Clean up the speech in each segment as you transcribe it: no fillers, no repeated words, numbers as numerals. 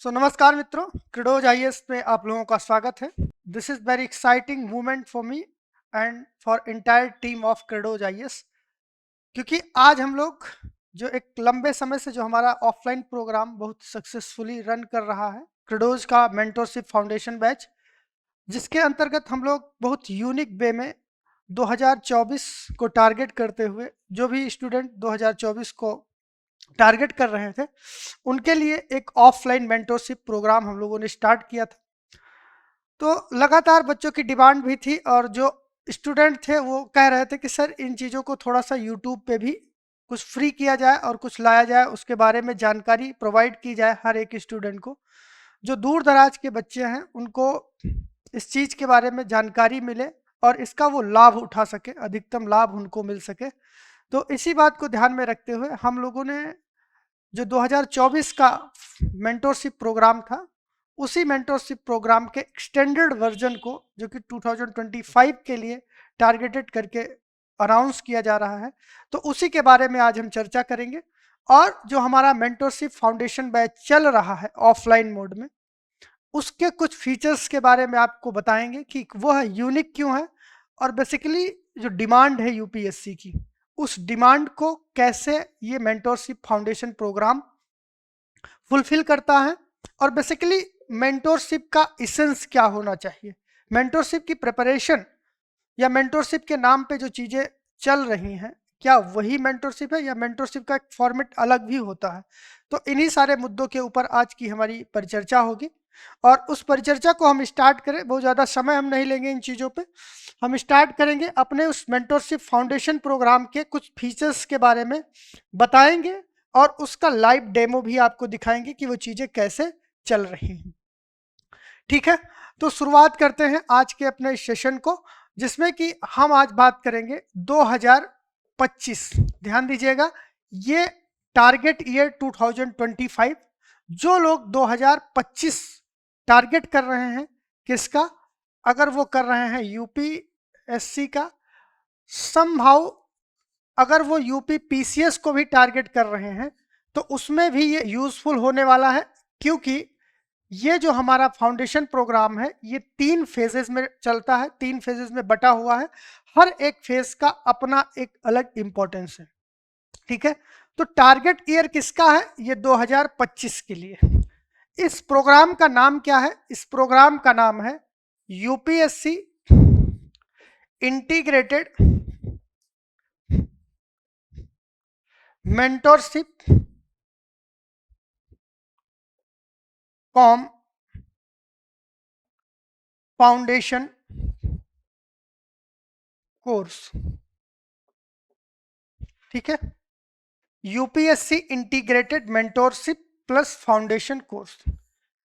नमस्कार मित्रों, क्रिडोज आईएएस में आप लोगों का स्वागत है। This is very exciting moment for me and for entire team of Credoz IAS, क्योंकि आज हम लोग जो एक लंबे समय से जो हमारा ऑफलाइन प्रोग्राम बहुत सक्सेसफुली रन कर रहा है, क्रिडोज का मेंटोरशिप फाउंडेशन बैच, जिसके अंतर्गत हम लोग बहुत यूनिक वे में 2024 को टारगेट करते हुए जो भी स्टूडेंट 2024 को टारगेट कर रहे थे उनके लिए एक ऑफलाइन मेंटोरशिप प्रोग्राम हम लोगों ने स्टार्ट किया था। तो लगातार बच्चों की डिमांड भी थी और जो स्टूडेंट थे वो कह रहे थे कि सर इन चीज़ों को थोड़ा सा यूट्यूब पे भी कुछ फ्री किया जाए और कुछ लाया जाए, उसके बारे में जानकारी प्रोवाइड की जाए हर एक स्टूडेंट को। जो दूर दराज के बच्चे हैं उनको इस चीज़ के बारे में जानकारी मिले और इसका वो लाभ उठा सके, अधिकतम लाभ उनको मिल सके। तो इसी बात को ध्यान में रखते हुए हम लोगों ने जो 2024 का मेंटोरशिप प्रोग्राम था, उसी मेंटोरशिप प्रोग्राम के एक्सटेंडेड वर्जन को जो कि 2025 के लिए टारगेटेड करके अनाउंस किया जा रहा है, तो उसी के बारे में आज हम चर्चा करेंगे। और जो हमारा मेंटोरशिप फाउंडेशन बैच चल रहा है ऑफलाइन मोड में, उसके कुछ फीचर्स के बारे में आपको बताएंगे कि वह यूनिक क्यों है और बेसिकली जो डिमांड है यूपीएससी की, उस डिमांड को कैसे ये मेंटोरशिप फाउंडेशन प्रोग्राम फुलफिल करता है और बेसिकली मेंटोरशिप का इसेंस क्या होना चाहिए, मेंटोरशिप की प्रिपरेशन या मेंटोरशिप के नाम पे जो चीज़ें चल रही हैं, क्या वही मेंटोरशिप है या मेंटोरशिप का एक फॉर्मेट अलग भी होता है। तो इन्हीं सारे मुद्दों के ऊपर आज की हमारी परिचर्चा होगी और उस परिचर्चा को हम स्टार्ट करें, बहुत ज़्यादा समय हम नहीं लेंगे इन चीज़ों पे। हम स्टार्ट करेंगे अपने उस मेंटोरशिप फाउंडेशन प्रोग्राम के कुछ फीचर्स के बारे में बताएंगे और उसका लाइव डेमो भी आपको दिखाएंगे कि वो चीज़ें कैसे चल रही हैं। ठीक है, तो शुरुआत करते हैं आज के अपने सेशन को, जिसमें कि हम आज बात करेंगे 2025। ध्यान दीजिएगा, ये टारगेट ईयर 2025। जो लोग 2025 टारगेट कर रहे हैं, किसका? अगर वो कर रहे हैं यूपीएससी का, समहाउ अगर वो यूपी पीसीएस को भी टारगेट कर रहे हैं तो उसमें भी ये यूजफुल होने वाला है, क्योंकि ये जो हमारा फाउंडेशन प्रोग्राम है ये 3 फेजेस में चलता है, 3 फेजेस में बटा हुआ है। हर एक फेज का अपना एक अलग इंपॉर्टेंस है। ठीक है, तो टारगेट ईयर किसका है? ये 2025 के लिए। इस प्रोग्राम का नाम क्या है? इस प्रोग्राम का नाम है UPSC integrated mentorship com foundation course. ठीक है, UPSC integrated mentorship plus foundation course.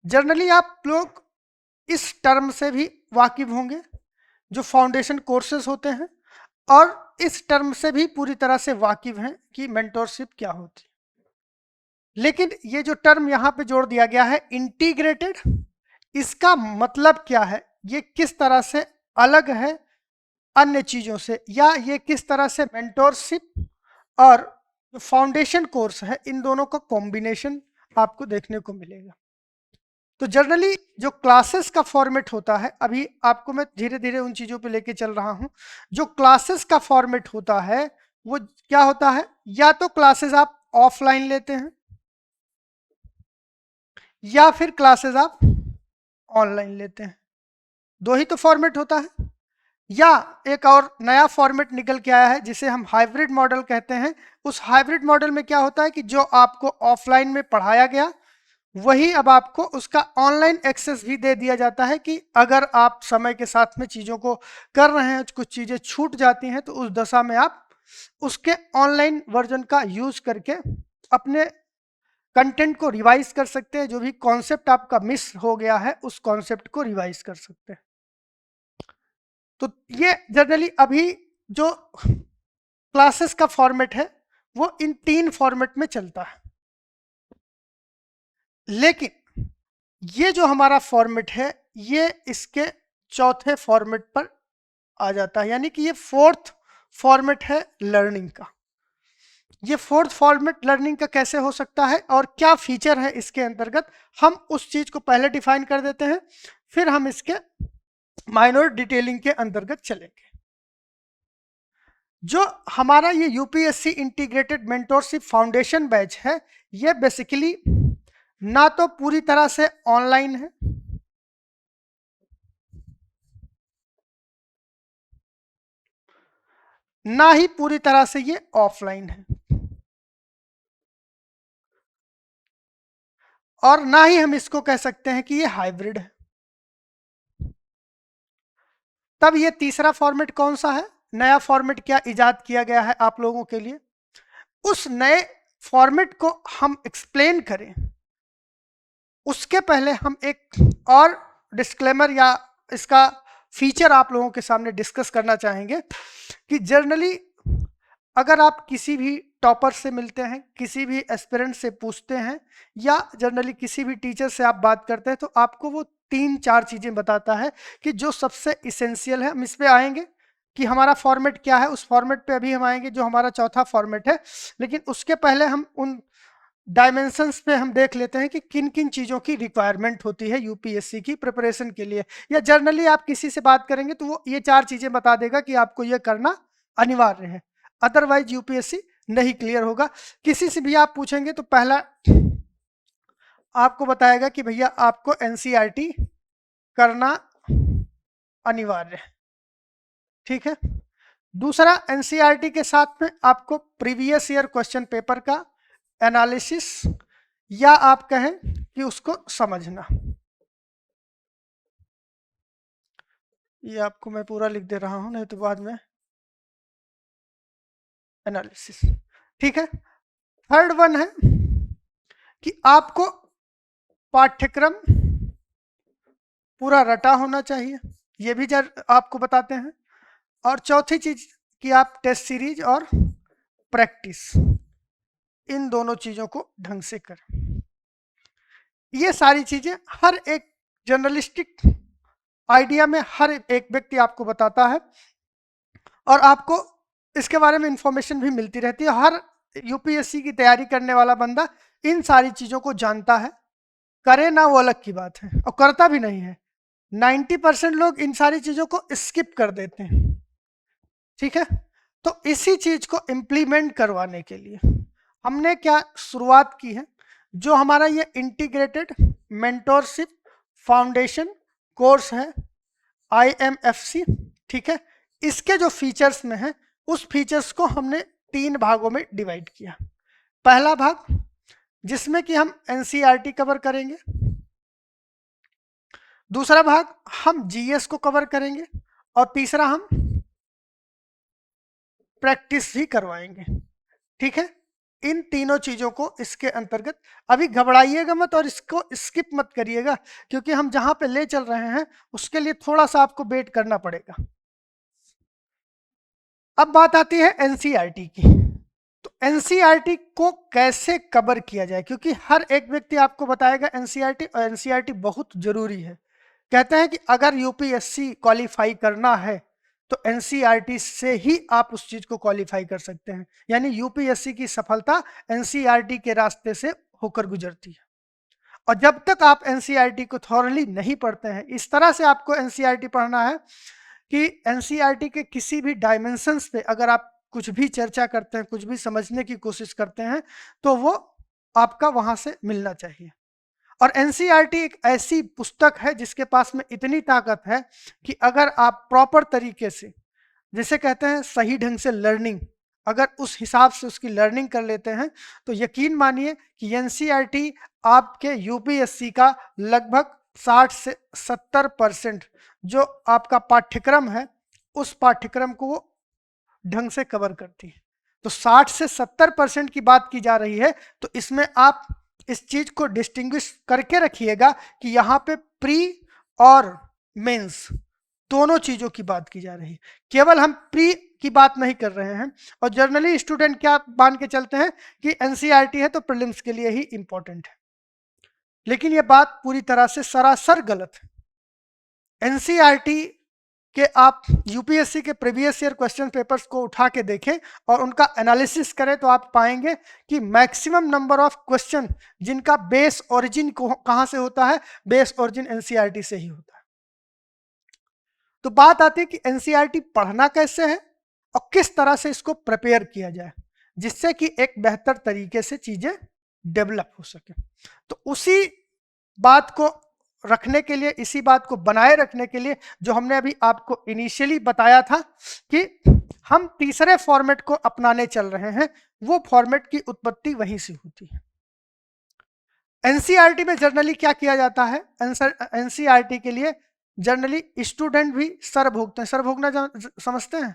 Generally आप लोग इस टर्म से भी वाकिफ होंगे, जो फाउंडेशन कोर्सेज होते हैं, और इस टर्म से भी पूरी तरह से वाकिफ हैं कि मेंटोरशिप क्या होती है। लेकिन ये जो टर्म यहाँ पे जोड़ दिया गया है इंटीग्रेटेड, इसका मतलब क्या है? ये किस तरह से अलग है अन्य चीज़ों से, या ये किस तरह से मेंटोरशिप और जो फाउंडेशन कोर्स है इन दोनों का कॉम्बिनेशन आपको देखने को मिलेगा। तो जनरली जो क्लासेस का फॉर्मेट होता है, अभी आपको मैं धीरे धीरे उन चीज़ों पे लेके चल रहा हूँ। जो क्लासेस का फॉर्मेट होता है वो क्या होता है? या तो क्लासेस आप ऑफलाइन लेते हैं या फिर क्लासेस आप ऑनलाइन लेते हैं, दो ही तो फॉर्मेट होता है। या एक और नया फॉर्मेट निकल के आया है जिसे हम हाइब्रिड मॉडल कहते हैं। उस हाइब्रिड मॉडल में क्या होता है कि जो आपको ऑफलाइन में पढ़ाया गया वही अब आपको उसका ऑनलाइन एक्सेस भी दे दिया जाता है, कि अगर आप समय के साथ में चीज़ों को कर रहे हैं, कुछ चीज़ें छूट जाती हैं, तो उस दशा में आप उसके ऑनलाइन वर्जन का यूज करके अपने कंटेंट को रिवाइज कर सकते हैं। जो भी कॉन्सेप्ट आपका मिस हो गया है उस कॉन्सेप्ट को रिवाइज कर सकते हैं। तो ये जनरली अभी जो क्लासेस का फॉर्मेट है वो इन 3 फॉर्मेट में चलता है। लेकिन ये जो हमारा फॉर्मेट है ये इसके चौथे फॉर्मेट पर आ जाता है, यानी कि ये 4th फॉर्मेट है लर्निंग का। ये फोर्थ फॉर्मेट लर्निंग का कैसे हो सकता है और क्या फीचर है इसके अंतर्गत, हम उस चीज को पहले डिफाइन कर देते हैं, फिर हम इसके माइनर डिटेलिंग के अंतर्गत चलेंगे। जो हमारा ये UPSC integrated mentorship foundation batch है, ये बेसिकली ना तो पूरी तरह से ऑनलाइन है, ना ही पूरी तरह से ये ऑफलाइन है, और ना ही हम इसको कह सकते हैं कि ये हाइब्रिड है। तब ये तीसरा फॉर्मेट कौन सा है, नया फॉर्मेट क्या इजाद किया गया है आप लोगों के लिए, उस नए फॉर्मेट को हम एक्सप्लेन करें उसके पहले हम एक और डिस्क्लेमर या इसका फीचर आप लोगों के सामने डिस्कस करना चाहेंगे कि जनरली अगर आप किसी भी टॉपर से मिलते हैं, किसी भी एस्पिरेंट से पूछते हैं, या जनरली किसी भी टीचर से आप बात करते हैं, तो आपको वो 3-4 चीज़ें बताता है कि जो सबसे इसेंशियल है। हम इस पे आएंगे कि हमारा फॉर्मेट क्या है, उस फॉर्मेट पे अभी हम आएंगे जो हमारा चौथा फॉर्मेट है, लेकिन उसके पहले हम उन डायमेंशंस पे हम देख लेते हैं कि किन किन चीज़ों की रिक्वायरमेंट होती है यूपीएससी की प्रिपरेशन के लिए। या जनरली आप किसी से बात करेंगे तो वो ये 4 चीज़ें बता देगा कि आपको ये करना अनिवार्य है, अदरवाइज यूपीएससी नहीं क्लियर होगा। किसी से भी आप पूछेंगे तो पहला आपको बताएगा कि भैया आपको एनसीईआरटी करना अनिवार्य है, ठीक है। दूसरा, एनसीईआरटी के साथ में आपको प्रीवियस ईयर क्वेश्चन पेपर का एनालिसिस या आप कहें कि उसको समझना, ये आपको मैं पूरा लिख दे रहा हूं नहीं तो बाद में, एनालिसिस, ठीक है। थर्ड वन है कि आपको पाठ्यक्रम पूरा रटा होना चाहिए, ये भी आपको बताते हैं। और चौथी चीज कि आप टेस्ट सीरीज और प्रैक्टिस, इन दोनों चीजों को ढंग से करें। ये सारी चीजें हर एक जर्नलिस्टिक आइडिया में हर एक व्यक्ति आपको बताता है, और आपको इसके बारे में इंफॉर्मेशन भी मिलती रहती है। हर यूपीएससी की तैयारी करने वाला बंदा इन सारी चीज़ों को जानता है, करे ना वो अलग की बात है, और करता भी नहीं है। 90% लोग इन सारी चीज़ों को स्किप कर देते हैं, ठीक है। तो इसी चीज़ को इम्प्लीमेंट करवाने के लिए हमने क्या शुरुआत की है, जो हमारा ये इंटीग्रेटेड मेंटोरशिप फाउंडेशन कोर्स है IMFC, ठीक है। इसके जो फीचर्स में है, उस फीचर्स को हमने 3 भागों में डिवाइड किया। पहला भाग जिसमें कि हम एनसीईआरटी कवर करेंगे, दूसरा भाग हम जीएस को कवर करेंगे, और तीसरा हम प्रैक्टिस भी करवाएंगे, ठीक है। इन तीनों चीजों को इसके अंतर्गत, अभी घबराइएगा मत और इसको स्किप मत करिएगा, क्योंकि हम जहां पे ले चल रहे हैं उसके लिए थोड़ा सा आपको वेट करना पड़ेगा। अब बात आती है एनसीईआरटी की। तो एनसीईआरटी को कैसे कवर किया जाए, क्योंकि हर एक व्यक्ति आपको बताएगा एनसीईआरटी, और एनसीईआरटी बहुत जरूरी है। कहते हैं कि अगर यूपीएससी क्वालिफाई करना है तो एनसीईआरटी से ही आप उस चीज को क्वालिफाई कर सकते हैं, यानी यूपीएससी की सफलता एनसीईआरटी के रास्ते से होकर गुजरती है। और जब तक आप एनसीईआरटी को थॉरली नहीं पढ़ते हैं, इस तरह से आपको एनसीईआरटी पढ़ना है कि एनसीईआरटी के किसी भी डायमेंशंस पे अगर आप कुछ भी चर्चा करते हैं, कुछ भी समझने की कोशिश करते हैं, तो वो आपका वहां से मिलना चाहिए। और एनसीईआरटी एक ऐसी पुस्तक है जिसके पास में इतनी ताकत है कि अगर आप प्रॉपर तरीके से, जिसे कहते हैं सही ढंग से लर्निंग, अगर उस हिसाब से उसकी लर्निंग कर लेते हैं, तो यकीन मानिए कि एनसीईआरटी आपके यूपीएससी का लगभग 60 से 70% जो आपका पाठ्यक्रम है, उस पाठ्यक्रम को वो ढंग से कवर करती है। तो 60 से 70% की बात की जा रही है, तो इसमें आप इस चीज को डिस्टिंग्विश करके रखिएगा कि यहाँ पे प्री और मेंस दोनों चीजों की बात की जा रही है, केवल हम प्री की बात नहीं कर रहे हैं। और जनरली स्टूडेंट क्या मान के चलते हैं कि एनसीईआरटी है तो प्रीलिम्स के लिए ही इंपॉर्टेंट है, लेकिन यह बात पूरी तरह से सरासर गलत है। एनसीईआरटी कि आप यूपीएससी के प्रीवियस ईयर क्वेश्चन पेपर्स को उठा के देखें और उनका एनालिसिस करें तो आप पाएंगे कि मैक्सिमम नंबर ऑफ क्वेश्चन जिनका बेस ओरिजिन कहां से होता है, बेस ओरिजिन एनसीईआरटी से ही होता है। तो बात आती है कि एनसीईआरटी पढ़ना कैसे है और किस तरह से इसको प्रिपेयर किया जाए जिससे कि एक बेहतर तरीके से चीजें डेवलप हो सके। तो उसी बात को रखने के लिए, इसी बात को बनाए रखने के लिए जो हमने अभी आपको इनिशियली बताया था कि हम तीसरे फॉर्मेट को अपनाने चल रहे हैं, वो फॉर्मेट की उत्पत्ति वहीं से होती है। एनसीईआरटी में जनरली क्या किया जाता है, एनसीईआरटी के लिए जनरली स्टूडेंट भी सर भोगते हैं। सर भोगना समझते हैं?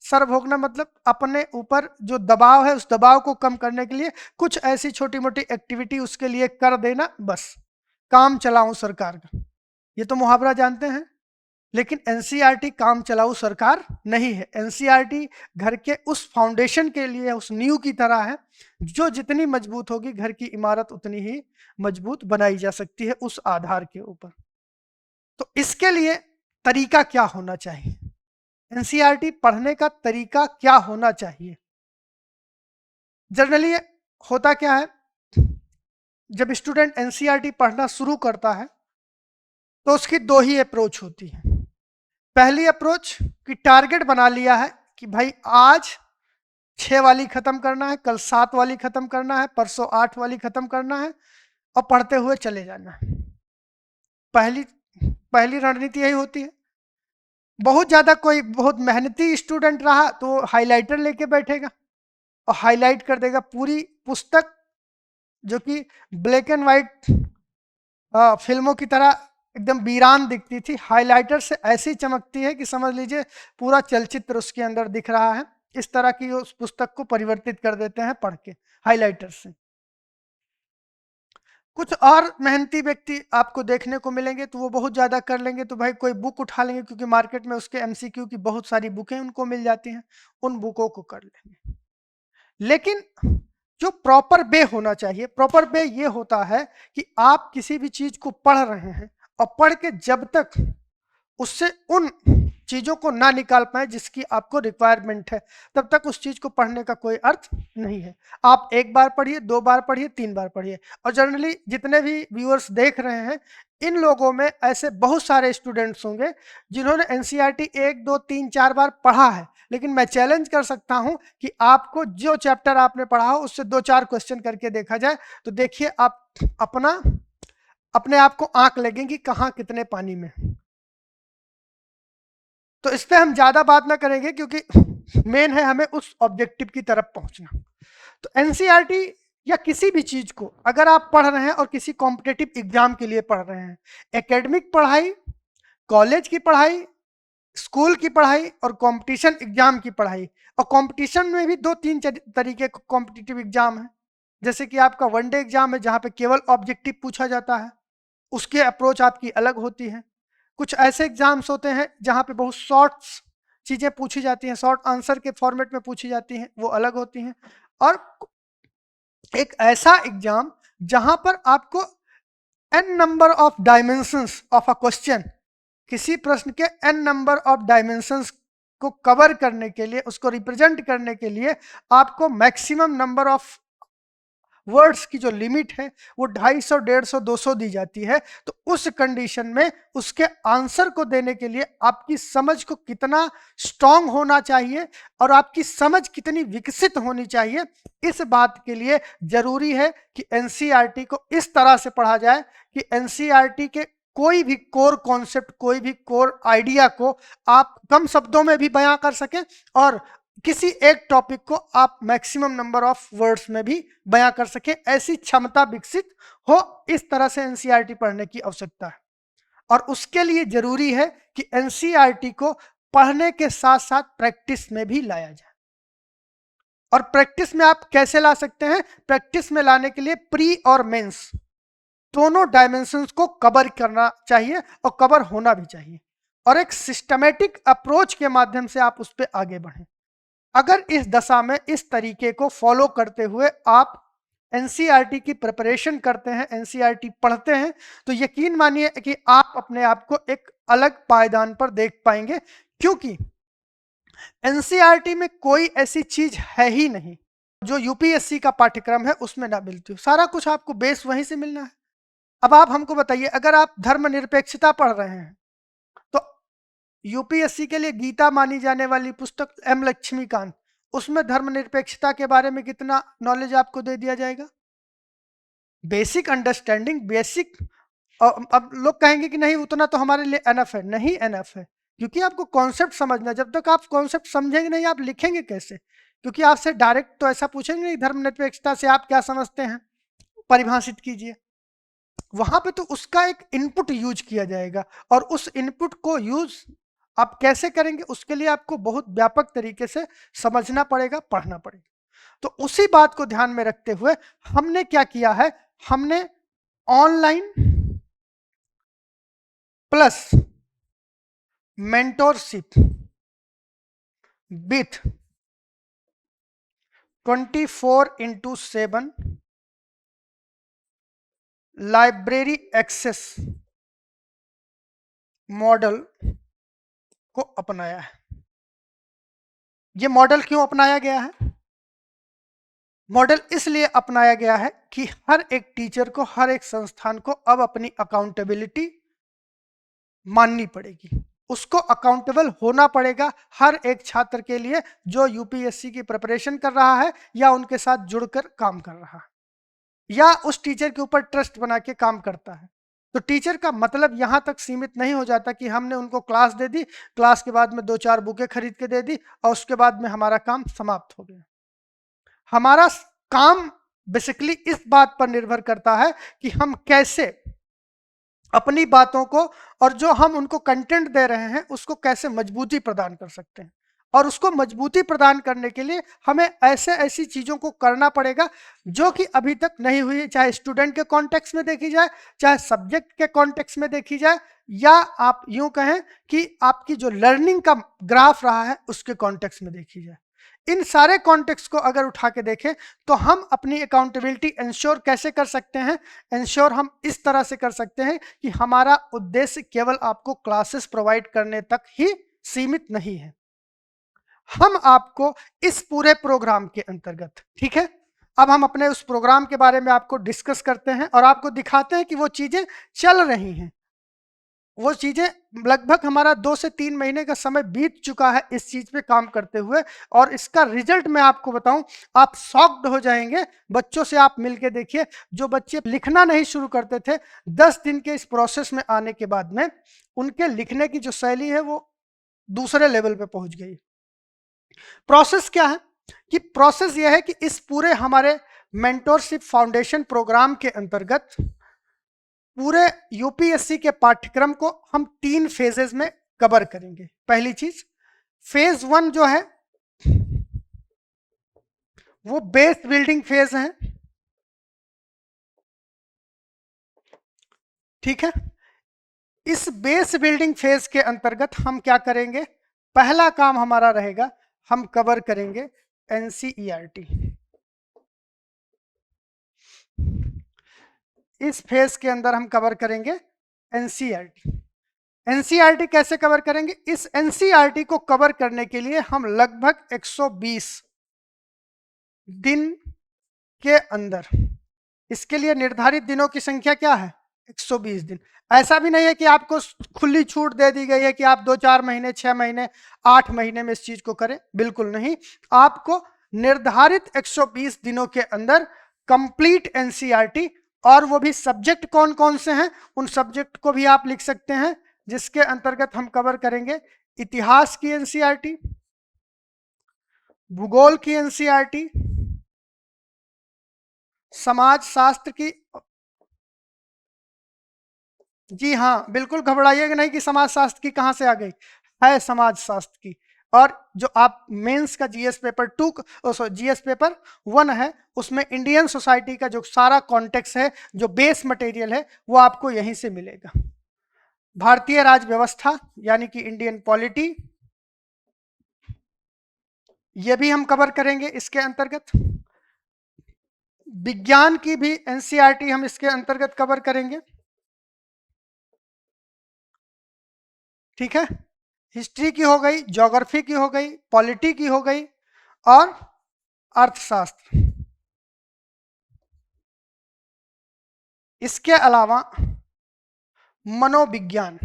सर भोगना मतलब अपने ऊपर जो दबाव है उस दबाव को कम करने के लिए कुछ ऐसी छोटी मोटी एक्टिविटी उसके लिए कर देना, बस काम चलाऊं सरकार का। ये तो मुहावरा जानते हैं, लेकिन एनसीईआरटी काम चलाऊ सरकार नहीं है। एनसीईआरटी घर के उस फाउंडेशन के लिए, उस नींव की तरह है जो जितनी मजबूत होगी घर की इमारत उतनी ही मजबूत बनाई जा सकती है उस आधार के ऊपर। तो इसके लिए तरीका क्या होना चाहिए, एनसीईआरटी पढ़ने का तरीका क्या होना चाहिए? जनरली होता क्या है, जब स्टूडेंट एनसीईआरटी पढ़ना शुरू करता है तो उसकी दो ही अप्रोच होती है। पहली अप्रोच कि टारगेट बना लिया है कि भाई आज 6 वाली खत्म करना है, कल 7 वाली खत्म करना है, परसों 8 वाली खत्म करना है और पढ़ते हुए चले जाना है। पहली रणनीति यही होती है। बहुत ज्यादा कोई बहुत मेहनती स्टूडेंट रहा तो हाइलाइटर लेके बैठेगा और हाईलाइट कर देगा पूरी पुस्तक, जो कि ब्लैक एंड व्हाइट फिल्मों की तरह एकदम वीरान दिखती थी, हाइलाइटर से ऐसी चमकती है कि समझ लीजिए पूरा चलचित्र उसके अंदर दिख रहा है। इस तरह की उस पुस्तक को परिवर्तित कर देते हैं पढ़ के हाइलाइटर से। कुछ और मेहनती व्यक्ति आपको देखने को मिलेंगे तो वो बहुत ज्यादा कर लेंगे, तो भाई कोई बुक उठा लेंगे क्योंकि मार्केट में उसके एमसीक्यू की बहुत सारी बुकें उनको मिल जाती हैं, उन बुकों को कर लेंगे। लेकिन जो प्रॉपर वे होना चाहिए, प्रॉपर वे ये होता है कि आप किसी भी चीज को पढ़ रहे हैं और पढ़ के जब तक उससे उन चीजों को ना निकाल पाए जिसकी आपको रिक्वायरमेंट है, तब तक उस चीज को पढ़ने का कोई अर्थ नहीं है। आप एक बार पढ़िए, 2 बार पढ़िए, 3 बार पढ़िए। और जनरली जितने भी व्यूअर्स देख रहे हैं, इन लोगों में ऐसे बहुत सारे स्टूडेंट्स होंगे जिन्होंने एनसीईआरटी 1, 2, 3, 4 बार पढ़ा है, लेकिन मैं चैलेंज कर सकता हूं कि आपको जो चैप्टर आपने पढ़ा हो उससे 2-4 क्वेश्चन करके देखा जाए तो देखिए आप अपने आप को आंक लगेंगी कहां कितने पानी में। तो इस पे हम ज्यादा बात ना करेंगे क्योंकि मेन है हमें उस ऑब्जेक्टिव की तरफ पहुंचना। तो एनसीईआरटी या किसी भी चीज को अगर आप पढ़ रहे हैं और किसी कॉम्पिटेटिव एग्जाम के लिए पढ़ रहे हैं, एकेडमिक पढ़ाई, कॉलेज की पढ़ाई, स्कूल की पढ़ाई और कंपटीशन एग्जाम की पढ़ाई, और कंपटीशन में भी 2-3 तरीके के कॉम्पिटिटिव एग्जाम है। जैसे कि आपका वनडे एग्जाम है जहां पे केवल ऑब्जेक्टिव पूछा जाता है, उसकी अप्रोच आपकी अलग होती है। कुछ ऐसे एग्जाम्स होते हैं जहां पे बहुत शॉर्ट चीजें पूछी जाती हैं, शॉर्ट आंसर के फॉर्मेट में पूछी जाती हैं, वो अलग होती हैं। और एक ऐसा एग्जाम जहां पर आपको n number of dimensions of a question, किसी प्रश्न के n नंबर ऑफ डायमेंशंस को कवर करने के लिए, उसको रिप्रेजेंट करने के लिए आपको मैक्सिमम नंबर ऑफ वर्ड्स की जो लिमिट है वो 250, 150, 200 दी जाती है। तो उस कंडीशन में उसके आंसर को देने के लिए आपकी समझ को कितना स्ट्रांग होना चाहिए और आपकी समझ कितनी विकसित होनी चाहिए, इस बात के लिए जरूरी है कि एनसीईआरटी को इस तरह से पढ़ा जाए कि एनसीईआरटी के कोई भी कोर कॉन्सेप्ट, कोई भी कोर आइडिया को आप कम शब्दों में भी बयां कर सकें और किसी एक टॉपिक को आप मैक्सिमम नंबर ऑफ वर्ड्स में भी बयां कर सके, ऐसी क्षमता विकसित हो। इस तरह से एनसीईआरटी पढ़ने की आवश्यकता है और उसके लिए जरूरी है कि एनसीईआरटी को पढ़ने के साथ साथ प्रैक्टिस में भी लाया जाए। और प्रैक्टिस में आप कैसे ला सकते हैं? प्रैक्टिस में लाने के लिए प्री और मेंस दोनों डायमेंशंस को कवर करना चाहिए और कवर होना भी चाहिए, और एक सिस्टमेटिक अप्रोच के माध्यम से आप उस पर आगे बढ़ें। अगर इस दशा में इस तरीके को फॉलो करते हुए आप एनसीईआरटी की प्रिपरेशन करते हैं, एनसीईआरटी पढ़ते हैं, तो यकीन मानिए कि आप अपने आप को एक अलग पायदान पर देख पाएंगे, क्योंकि एनसीईआरटी में कोई ऐसी चीज है ही नहीं जो यूपीएससी का पाठ्यक्रम है उसमें ना मिलती हो। सारा कुछ आपको बेस वहीं से मिलना है। अब आप हमको बताइए, अगर आप धर्मनिरपेक्षता पढ़ रहे हैं तो यूपीएससी के लिए गीता मानी जाने वाली पुस्तक एम लक्ष्मीकांत, उसमें धर्मनिरपेक्षता के बारे में कितना नॉलेज आपको दे दिया जाएगा? Basic understanding, basic. अब लोग कहेंगे कि नहीं उतना तो हमारे लिए एनफ है। नहीं एनफ है, क्योंकि आपको कॉन्सेप्ट समझना। जब तक आप कॉन्सेप्ट समझेंगे नहीं, आप लिखेंगे कैसे? क्योंकि आपसे डायरेक्ट तो ऐसा पूछेंगे नहीं, धर्मनिरपेक्षता से आप क्या समझते हैं, परिभाषित कीजिए। वहां पे तो उसका एक इनपुट यूज किया जाएगा, और उस इनपुट को यूज आप कैसे करेंगे उसके लिए आपको बहुत व्यापक तरीके से समझना पड़ेगा, पढ़ना पड़ेगा। तो उसी बात को ध्यान में रखते हुए हमने क्या किया है, हमने online plus mentorship with 24/7 library access model को अपनाया है। यह मॉडल क्यों अपनाया गया है? मॉडल इसलिए अपनाया गया है कि हर एक टीचर को, हर एक संस्थान को अब अपनी अकाउंटेबिलिटी माननी पड़ेगी, उसको अकाउंटेबल होना पड़ेगा हर एक छात्र के लिए जो यूपीएससी की प्रिपरेशन कर रहा है या उनके साथ जुड़कर काम कर रहा है या उस टीचर के ऊपर ट्रस्ट बना के काम करता है। तो टीचर का मतलब यहां तक सीमित नहीं हो जाता कि हमने उनको क्लास दे दी, क्लास के बाद में 2-4 बुकें खरीद के दे दी और उसके बाद में हमारा काम समाप्त हो गया। हमारा काम बेसिकली इस बात पर निर्भर करता है कि हम कैसे अपनी बातों को और जो हम उनको कंटेंट दे रहे हैं उसको कैसे मजबूती प्रदान कर सकते हैं। और उसको मजबूती प्रदान करने के लिए हमें ऐसी चीजों को करना पड़ेगा जो कि अभी तक नहीं हुई, चाहे स्टूडेंट के कॉन्टेक्स्ट में देखी जाए, चाहे सब्जेक्ट के कॉन्टेक्स्ट में देखी जाए, या आप यूं कहें कि आपकी जो लर्निंग का ग्राफ रहा है उसके कॉन्टेक्स्ट में देखी जाए। इन सारे कॉन्टेक्स्ट को अगर उठा के देखें तो हम अपनी अकाउंटेबिलिटी इंश्योर कैसे कर सकते हैं? इंश्योर हम इस तरह से कर सकते हैं कि हमारा उद्देश्य केवल आपको क्लासेस प्रोवाइड करने तक ही सीमित नहीं है। हम आपको इस पूरे प्रोग्राम के अंतर्गत, ठीक है, अब हम अपने उस प्रोग्राम के बारे में आपको डिस्कस करते हैं और आपको दिखाते हैं कि वो चीजें चल रही हैं। वो चीजें लगभग हमारा 2 से 3 महीने का समय बीत चुका है इस चीज पे काम करते हुए, और इसका रिजल्ट मैं आपको बताऊं, आप शॉक्ड हो जाएंगे। बच्चों से आप मिलके देखिए, जो बच्चे लिखना नहीं शुरू करते थे, 10 दिन के इस प्रोसेस में आने के बाद में उनके लिखने की जो शैली है वो दूसरे लेवल पे पहुंच गई। प्रोसेस क्या है? कि प्रोसेस यह है कि इस पूरे हमारे मेंटोरशिप फाउंडेशन प्रोग्राम के अंतर्गत पूरे यूपीएससी के पाठ्यक्रम को हम 3 फेजेस में कवर करेंगे। पहली चीज, फेज 1 जो है वो बेस बिल्डिंग फेज है, ठीक है। इस बेस बिल्डिंग फेज के अंतर्गत हम क्या करेंगे? पहला काम हमारा रहेगा, हम कवर करेंगे एनसीईआरटी। इस फेज के अंदर हम कवर करेंगे एनसीईआरटी। एनसीईआरटी कैसे कवर करेंगे? इस एनसीईआरटी को कवर करने के लिए हम लगभग 120 दिन के अंदर, इसके लिए निर्धारित दिनों की संख्या क्या है? 120 दिन। ऐसा भी नहीं है कि आपको खुली छूट दे दी गई है कि आप 2-4 महीने, 6 महीने, 8 महीने में इस चीज को करें, बिल्कुल नहीं। आपको निर्धारित 120 दिनों के अंदर कंप्लीट एनसीईआरटी, और वो भी सब्जेक्ट कौन कौन से हैं उन सब्जेक्ट को भी आप लिख सकते हैं, जिसके अंतर्गत हम कवर करेंगे इतिहास की एनसीईआरटी, भूगोल की एनसीईआरटी, समाज शास्त्र की। जी हाँ, बिल्कुल घबराइएगा नहीं कि समाज शास्त्र की कहां से आ गई, है समाज शास्त्र की। और जो आप मेंस का जीएस पेपर 2, जीएस पेपर 1 है, उसमें इंडियन सोसाइटी का जो सारा कॉन्टेक्स्ट है, जो बेस मटेरियल है, वो आपको यहीं से मिलेगा। भारतीय राज व्यवस्था यानी कि इंडियन पॉलिटी, ये भी हम कवर करेंगे इसके अंतर्गत। विज्ञान की भी एनसीईआरटी हम इसके अंतर्गत कवर करेंगे, ठीक है। हिस्ट्री की हो गई, ज्योग्राफी की हो गई, पॉलिटी की हो गई और अर्थशास्त्र। इसके अलावा मनोविज्ञान,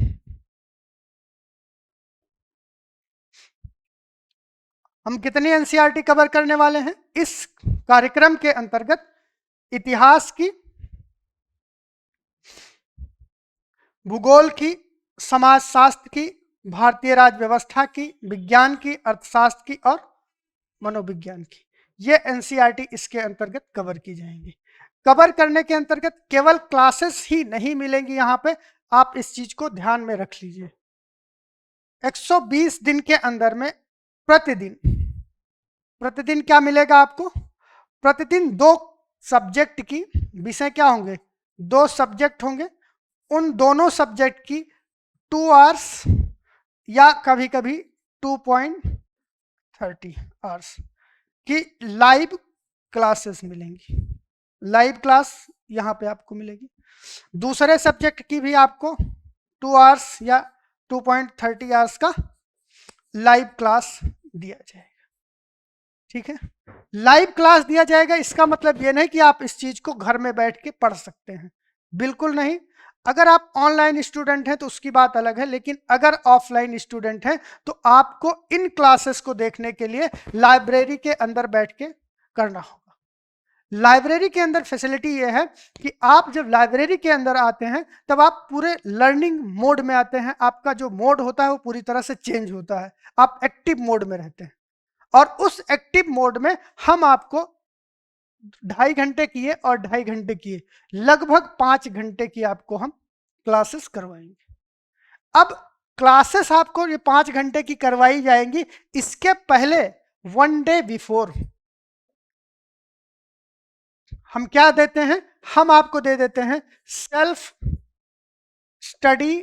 हम कितनी एनसीईआरटी कवर करने वाले हैं इस कार्यक्रम के अंतर्गत? इतिहास की, भूगोल की, समाजशास्त्र की, भारतीय राज्य व्यवस्था की, विज्ञान की, अर्थशास्त्र की और मनोविज्ञान की। ये एनसीईआरटी इसके अंतर्गत कवर की जाएंगी। कवर करने के अंतर्गत केवल क्लासेस ही नहीं मिलेंगी यहाँ पे, आप इस चीज को ध्यान में रख लीजिए। 120 दिन के अंदर में प्रतिदिन क्या मिलेगा आपको? प्रतिदिन 2 सब्जेक्ट की विषय क्या होंगे? 2 सब्जेक्ट होंगे, उन दोनों सब्जेक्ट की 2 आवर्स या कभी कभी 2.30 आवर्स की लाइव क्लासेस मिलेंगी। लाइव क्लास यहाँ पे आपको मिलेगी। दूसरे सब्जेक्ट की भी आपको 2 आवर्स या 2.30 आवर्स का लाइव क्लास दिया जाएगा, ठीक है। लाइव क्लास दिया जाएगा, इसका मतलब ये नहीं कि आप इस चीज को घर में बैठ के पढ़ सकते हैं, बिल्कुल नहीं। अगर आप ऑनलाइन स्टूडेंट हैं तो उसकी बात अलग है, लेकिन अगर ऑफलाइन स्टूडेंट हैं तो आपको इन क्लासेस को देखने के लिए लाइब्रेरी के अंदर बैठ के करना होगा। लाइब्रेरी के अंदर फैसिलिटी ये है कि आप जब लाइब्रेरी के अंदर आते हैं तब आप पूरे लर्निंग मोड में आते हैं। आपका जो मोड होता है वो पूरी तरह से चेंज होता है, आप एक्टिव मोड में रहते हैं। और उस एक्टिव मोड में हम आपको 2.5 घंटे किए और 2.5 घंटे किए, लगभग 5 घंटे की आपको हम क्लासेस करवाएंगे। अब क्लासेस आपको ये 5 घंटे की करवाई जाएंगी। इसके पहले 1 डे बिफोर हम क्या देते हैं? हम आपको दे देते हैं self study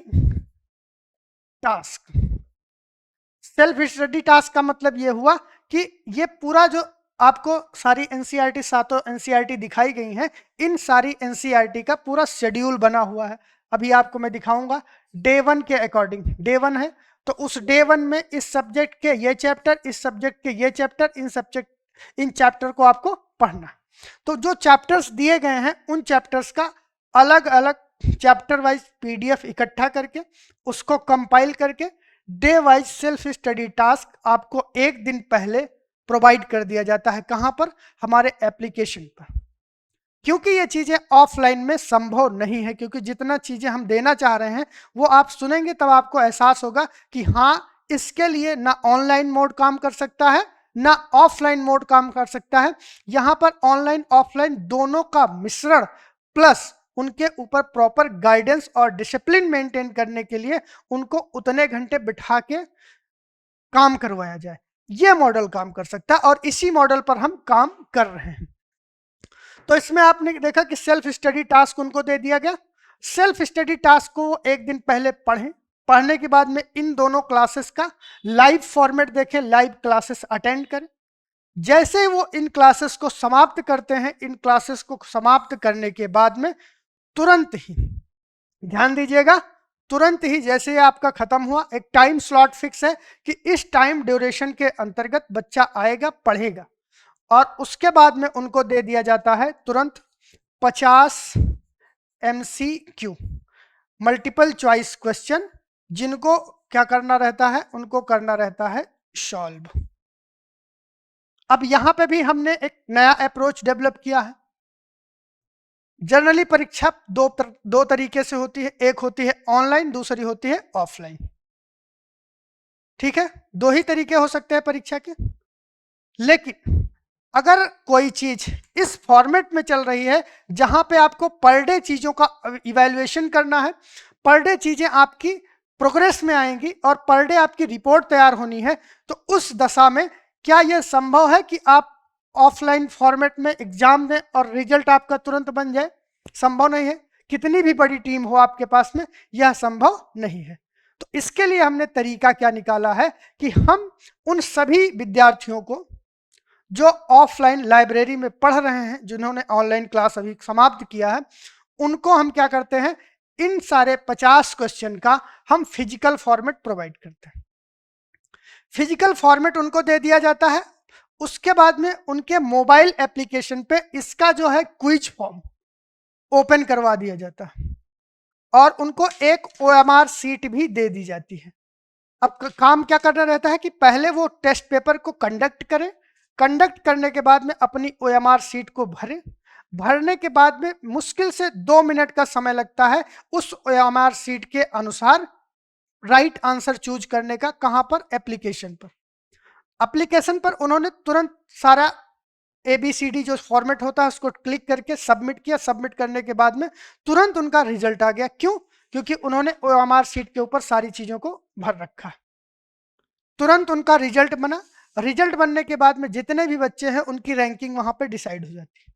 task. Self study task का मतलब ये हुआ कि ये पूरा जो आपको सारी एनसीईआरटी, 7 एनसीईआरटी दिखाई गई हैं, इन सारी एनसीईआरटी का पूरा शेड्यूल बना हुआ है। अभी आपको मैं दिखाऊंगा डे 1 के अकॉर्डिंग। डे 1 है तो उस डे 1 में इस सब्जेक्ट के ये चैप्टर, इस सब्जेक्ट के ये चैप्टर, इन चैप्टर को आपको पढ़ना। तो जो चैप्टर्स दिए गए हैं उन चैप्टर्स का अलग अलग चैप्टर वाइज पीडीएफ इकट्ठा करके उसको कंपाइल करके day wise self study task आपको 1 दिन पहले प्रोवाइड कर दिया जाता है। कहां पर? हमारे एप्लीकेशन पर। क्योंकि ये चीजें ऑफलाइन में संभव नहीं है, क्योंकि जितना चीजें हम देना चाह रहे हैं वो आप सुनेंगे तब आपको एहसास होगा कि हाँ, इसके लिए ना ऑनलाइन मोड काम कर सकता है ना ऑफलाइन मोड काम कर सकता है। यहां पर ऑनलाइन ऑफलाइन दोनों का मिश्रण प्लस उनके ऊपर प्रॉपर गाइडेंस और डिसिप्लिन मेंटेन करने के लिए उनको उतने घंटे बिठा के काम करवाया जाए, ये मॉडल काम कर सकता है और इसी मॉडल पर हम काम कर रहे हैं। तो इसमें आपने देखा कि सेल्फ स्टडी टास्क उनको दे दिया गया। सेल्फ स्टडी टास्क को 1 दिन पहले पढ़ें, पढ़ने के बाद में इन दोनों क्लासेस का लाइव फॉर्मेट देखें, लाइव क्लासेस अटेंड करें। जैसे ही वो इन क्लासेस को समाप्त करते हैं, इन क्लासेस को समाप्त करने के बाद में तुरंत ही, ध्यान दीजिएगा, तुरंत ही जैसे ही आपका खत्म हुआ, एक टाइम स्लॉट फिक्स है कि इस टाइम ड्यूरेशन के अंतर्गत बच्चा आएगा, पढ़ेगा और उसके बाद में उनको दे दिया जाता है तुरंत 50 MCQ मल्टीपल चॉइस क्वेश्चन, जिनको क्या करना रहता है? उनको करना रहता है सॉल्व। अब यहां पे भी हमने एक नया अप्रोच डेवलप किया है। जनरली परीक्षा दो तरीके से होती है, एक होती है ऑनलाइन, दूसरी होती है ऑफलाइन, ठीक है। 2 ही तरीके हो सकते हैं परीक्षा के। लेकिन अगर कोई चीज इस फॉर्मेट में चल रही है जहां पे आपको पर डे चीजों का इवैल्यूएशन करना है, पर डे चीजें आपकी प्रोग्रेस में आएंगी और पर डे आपकी रिपोर्ट तैयार होनी है, तो उस दशा में क्या यह संभव है कि आप ऑफलाइन फॉर्मेट में एग्जाम दें और रिजल्ट आपका तुरंत बन जाए? संभव नहीं है। कितनी भी बड़ी टीम हो आपके पास में, यह संभव नहीं है। तो इसके लिए हमने तरीका क्या निकाला है कि हम उन सभी विद्यार्थियों को जो ऑफलाइन लाइब्रेरी में पढ़ रहे हैं, जिन्होंने ऑनलाइन क्लास अभी समाप्त किया है, उनको हम क्या करते हैं, इन सारे 50 क्वेश्चन का हम फिजिकल फॉर्मेट प्रोवाइड करते हैं। फिजिकल फॉर्मेट उनको दे दिया जाता है। उसके बाद में उनके मोबाइल एप्लीकेशन पे इसका जो है क्विज फॉर्म ओपन करवा दिया जाता है और उनको एक OMR सीट भी दे दी जाती है। अब काम क्या करना रहता है कि पहले वो टेस्ट पेपर को कंडक्ट करें, कंडक्ट करने के बाद में अपनी OMR सीट को भरें, भरने के बाद में मुश्किल से 2 मिनट का समय लगता है उस OMR सीट के अनुसार राइट आंसर चूज करने का। कहां पर? एप्लीकेशन पर। एप्लीकेशन पर उन्होंने तुरंत सारा ABCD जो फॉर्मेट होता है उसको क्लिक करके सबमिट किया। सबमिट करने के बाद में तुरंत उनका रिजल्ट आ गया। क्यों? क्योंकि उन्होंने OMR सीट के ऊपर सारी चीजों को भर रखा है। तुरंत उनका रिजल्ट बना। रिजल्ट बनने के बाद में जितने भी बच्चे हैं उनकी रैंकिंग वहां पे डिसाइड हो जाती है।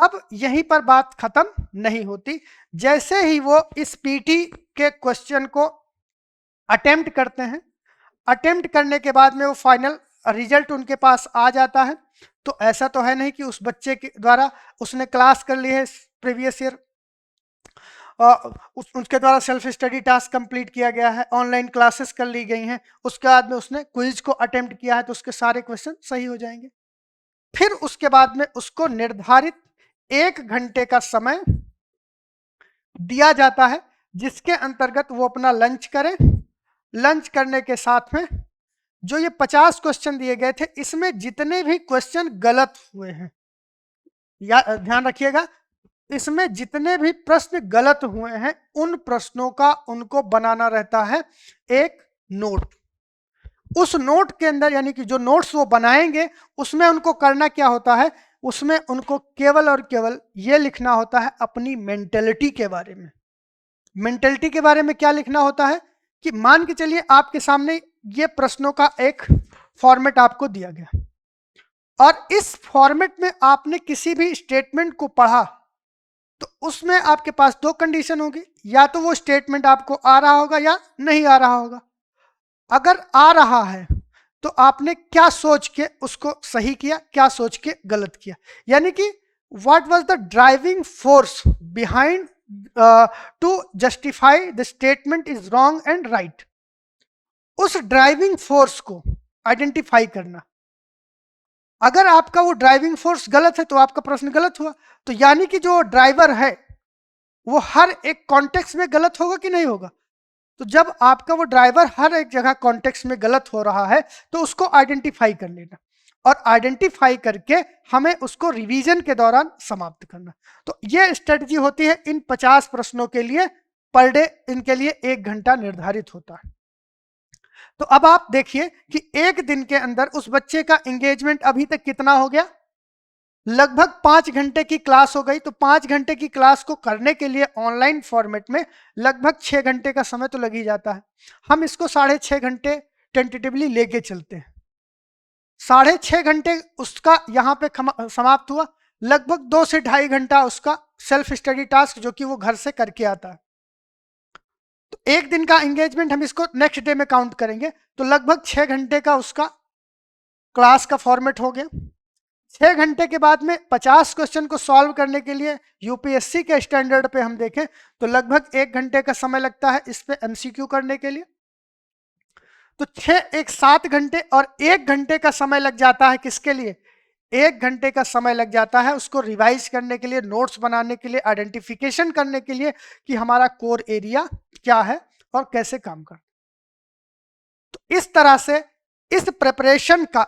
अब यहीं पर बात खत्म नहीं होती। जैसे ही वो इस PT के क्वेश्चन को अटेम्प्ट करते हैं, अटेम्प्ट करने के बाद में वो फाइनल रिजल्ट उनके पास आ जाता है। तो ऐसा तो है नहीं कि उस बच्चे के द्वारा उसने क्लास कर ली है प्रीवियस ईयर, उसके द्वारा सेल्फ स्टडी टास्क कंप्लीट किया गया है, ऑनलाइन क्लासेस कर ली गई हैं, उसके बाद में उसने क्विज को अटेम्प्ट किया है तो उसके सारे क्वेश्चन सही हो जाएंगे। फिर उसके बाद में उसको निर्धारित 1 घंटे का समय दिया जाता है जिसके अंतर्गत वो अपना लंच करे। लंच करने के साथ में जो ये 50 क्वेश्चन दिए गए थे, इसमें जितने भी क्वेश्चन गलत हुए हैं, या ध्यान रखिएगा, इसमें जितने भी प्रश्न गलत हुए हैं उन प्रश्नों का उनको बनाना रहता है एक नोट। उस नोट के अंदर, यानी कि जो नोट्स वो बनाएंगे, उसमें उनको करना क्या होता है, उसमें उनको केवल और केवल ये लिखना होता है अपनी मेंटेलिटी के बारे में। मेंटेलिटी के बारे में क्या लिखना होता है कि मान के चलिए आपके सामने ये प्रश्नों का एक फॉर्मेट आपको दिया गया और इस फॉर्मेट में आपने किसी भी स्टेटमेंट को पढ़ा तो उसमें आपके पास 2 कंडीशन होगी, या तो वो स्टेटमेंट आपको आ रहा होगा या नहीं आ रहा होगा। अगर आ रहा है तो आपने क्या सोच के उसको सही किया, क्या सोच के गलत किया, यानी कि what was the driving force behind to justify the statement is wrong and right. उस ड्राइविंग फोर्स को आइडेंटिफाई करना। अगर आपका वो ड्राइविंग फोर्स गलत है तो आपका प्रश्न गलत हुआ। तो यानी कि जो ड्राइवर है वो हर एक कॉन्टेक्स्ट में गलत होगा कि नहीं होगा? तो जब आपका वो ड्राइवर हर एक जगह कॉन्टेक्स्ट में गलत हो रहा है तो उसको आइडेंटिफाई कर लेना और आइडेंटिफाई करके हमें उसको रिवीजन के दौरान समाप्त करना। तो ये स्ट्रेटजी होती है इन 50 प्रश्नों के लिए। पर डे इनके लिए 1 घंटा निर्धारित होता है। तो अब आप देखिए कि 1 दिन के अंदर उस बच्चे का एंगेजमेंट अभी तक कितना हो गया। लगभग 5 घंटे की क्लास हो गई। तो 5 घंटे की क्लास को करने के लिए ऑनलाइन फॉर्मेट में लगभग 6 घंटे का समय तो लग ही जाता है। हम इसको 6.5 घंटे टेंटेटिवली लेके चलते हैं। 6.5 घंटे उसका यहाँ पे समाप्त हुआ। लगभग 2 से 2.5 घंटा उसका सेल्फ स्टडी टास्क जो कि वो घर से करके आता है। तो 1 दिन का एंगेजमेंट हम इसको नेक्स्ट डे में काउंट करेंगे तो लगभग 6 घंटे का उसका क्लास का फॉर्मेट हो गया। 6 घंटे के बाद में 50 क्वेश्चन को सॉल्व करने के लिए यूपीएससी के स्टैंडर्ड पे हम देखें तो लगभग 1 घंटे का समय लगता है इस पे MCQ करने के लिए। तो 7 घंटे और 1 घंटे का समय लग जाता है किसके लिए? 1 घंटे का समय लग जाता है उसको रिवाइज करने के लिए, नोट्स बनाने के लिए, आइडेंटिफिकेशन करने के लिए कि हमारा कोर एरिया क्या है और कैसे काम करता है। तो इस तरह से इस प्रिपरेशन का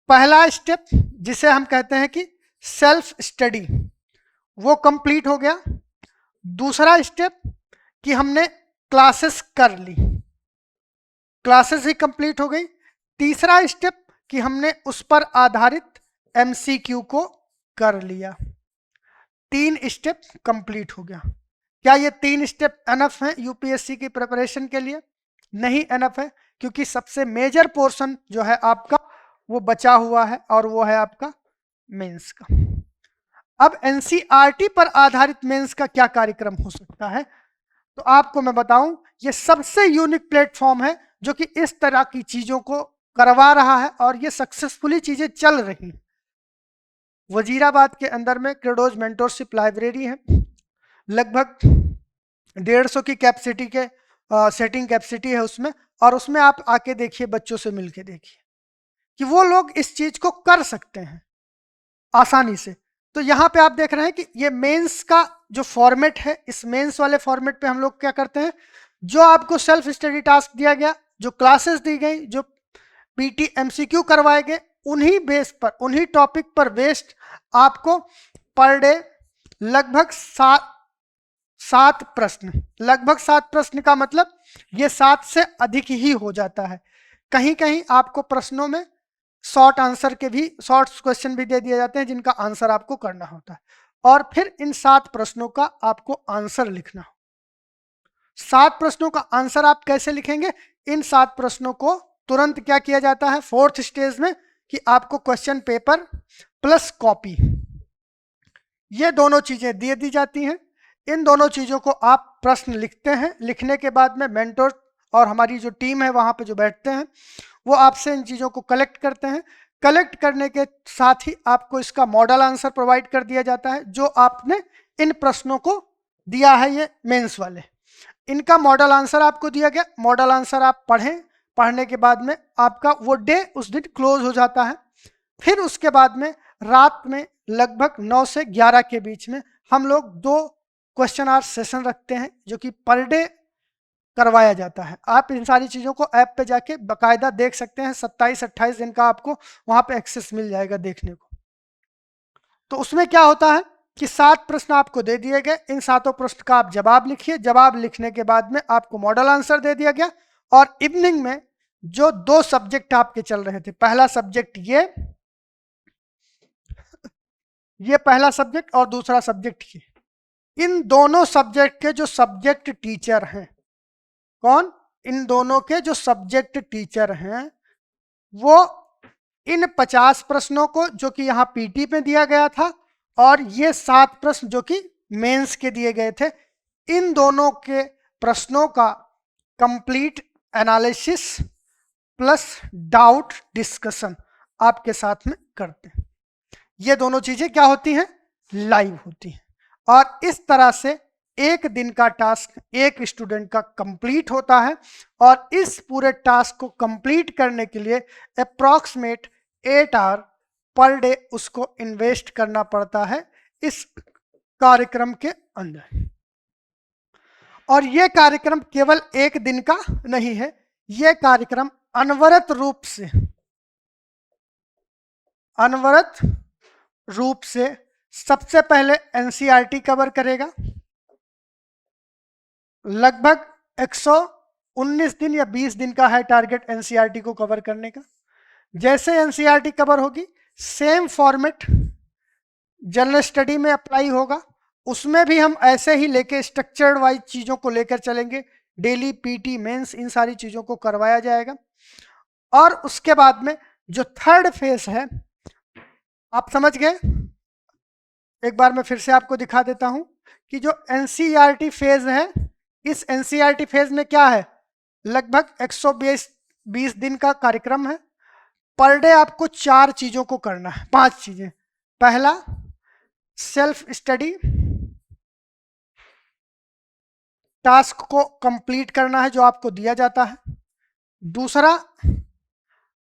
पहला स्टेप जिसे हम कहते हैं कि सेल्फ स्टडी, वो कंप्लीट हो गया। दूसरा स्टेप कि हमने क्लासेस कर ली, क्लासेस ही कंप्लीट हो गई। तीसरा स्टेप कि हमने उस पर आधारित MCQ को कर लिया। 3 स्टेप कंप्लीट हो गया। क्या ये 3 स्टेप एनफ है यूपीएससी की प्रिपरेशन के लिए? नहीं एनफ है, क्योंकि सबसे मेजर पोर्शन जो है आपका वो बचा हुआ है और वो है आपका मेंस का। अब एनसीईआरटी पर आधारित मेंस का क्या कार्यक्रम हो सकता है? तो आपको मैं बताऊं, ये सबसे यूनिक प्लेटफॉर्म है जो कि इस तरह की चीजों को करवा रहा है और ये सक्सेसफुली चीजें चल रही हैं। वजीराबाद के अंदर में क्रेडोज मेंटोरशिप लाइब्रेरी है, लगभग 150 की कैपेसिटी के सेटिंग कैपेसिटी है उसमें, और उसमें आप आके देखिए, बच्चों से मिलके देखिए कि वो लोग इस चीज को कर सकते हैं आसानी से। तो यहाँ पे आप देख रहे हैं कि ये मेंस का जो फॉर्मेट है, इस मेंस वाले फॉर्मेट पे हम लोग क्या करते हैं, जो आपको सेल्फ स्टडी टास्क दिया गया, जो क्लासेस दी गई, जो पीटी एमसीक्यू करवाए गए, उन्हीं बेस पर, उन्हीं टॉपिक पर बेस्ड आपको पर डे लगभग 7 प्रश्न, लगभग 7 प्रश्न का मतलब ये 7 से अधिक ही हो जाता है। कहीं कहीं आपको प्रश्नों में शॉर्ट आंसर के भी, शॉर्ट क्वेश्चन भी दे दिए जाते हैं जिनका आंसर आपको करना होता है, और फिर इन 7 प्रश्नों का आपको आंसर लिखना हो। 7 प्रश्नों का आंसर आप कैसे लिखेंगे? इन 7 प्रश्नों को तुरंत क्या किया जाता है 4th स्टेज में, कि आपको क्वेश्चन पेपर प्लस कॉपी, ये दोनों चीजें दे दी जाती हैं। इन दोनों चीजों को आप प्रश्न लिखते हैं, लिखने के बाद में मेंटोर और हमारी जो टीम है वहां पे जो बैठते हैं, वो आपसे इन चीजों को कलेक्ट करते हैं। कलेक्ट करने के साथ ही आपको इसका मॉडल आंसर प्रोवाइड कर दिया जाता है, जो आपने इन प्रश्नों को दिया है, ये मेंस वाले, इनका मॉडल आंसर आपको दिया गया। मॉडल आंसर आप पढ़ें, पढ़ने के बाद में आपका वो डे उस दिन क्लोज हो जाता है। फिर उसके बाद में रात में लगभग 9 से 11 के बीच में हम लोग 2 क्वेश्चन आवर सेशन रखते हैं, जो कि पर डे करवाया जाता है। आप इन सारी चीज़ों को ऐप पे जाके बाकायदा देख सकते हैं, 27-28 दिन का आपको वहाँ पे एक्सेस मिल जाएगा देखने को। तो उसमें क्या होता है कि 7 प्रश्न आपको दे दिए गए, इन 7 प्रश्न का आप जवाब लिखिए। जवाब लिखने के बाद में आपको मॉडल आंसर दे दिया गया, और इवनिंग में जो 2 सब्जेक्ट आपके चल रहे थे, पहला सब्जेक्ट ये पहला सब्जेक्ट और दूसरा सब्जेक्ट ये, इन दोनों सब्जेक्ट के जो सब्जेक्ट टीचर हैं, कौन? इन दोनों के जो सब्जेक्ट टीचर हैं, वो इन 50 प्रश्नों को जो कि यहाँ पीटी में दिया गया था, और ये 7 प्रश्न जो कि मेंस के दिए गए थे, इन दोनों के प्रश्नों का complete analysis plus doubt discussion आपके साथ में करते हैं। ये दोनों चीजें क्या होती हैं? लाइव होती हैं। और इस तरह से एक दिन का टास्क एक स्टूडेंट का कंप्लीट होता है, और इस पूरे टास्क को कंप्लीट करने के लिए अप्रॉक्सीमेट 8 आवर पर डे उसको इन्वेस्ट करना पड़ता है इस कार्यक्रम के अंदर। और यह कार्यक्रम केवल एक दिन का नहीं है, यह कार्यक्रम अनवरत रूप से सबसे पहले एनसीईआरटी कवर करेगा, लगभग 119 दिन या 20 दिन का है टारगेट एनसीईआरटी को कवर करने का। जैसे एनसीईआरटी कवर होगी, सेम फॉर्मेट जनरल स्टडी में अप्लाई होगा, उसमें भी हम ऐसे ही लेके स्ट्रक्चर्ड वाइज चीज़ों को लेकर चलेंगे। डेली पीटी मेंस इन सारी चीज़ों को करवाया जाएगा। और उसके बाद में जो थर्ड फेज है, आप समझ गए? एक बार मैं फिर से आपको दिखा देता हूं कि जो एनसीईआरटी फेज है, इस एनसीईआरटी फेज में क्या है, लगभग 120 दिन का कार्यक्रम है। पर डे आपको 4 चीजों को करना है, 5 चीजें। पहला, सेल्फ स्टडी टास्क को कंप्लीट करना है जो आपको दिया जाता है। दूसरा,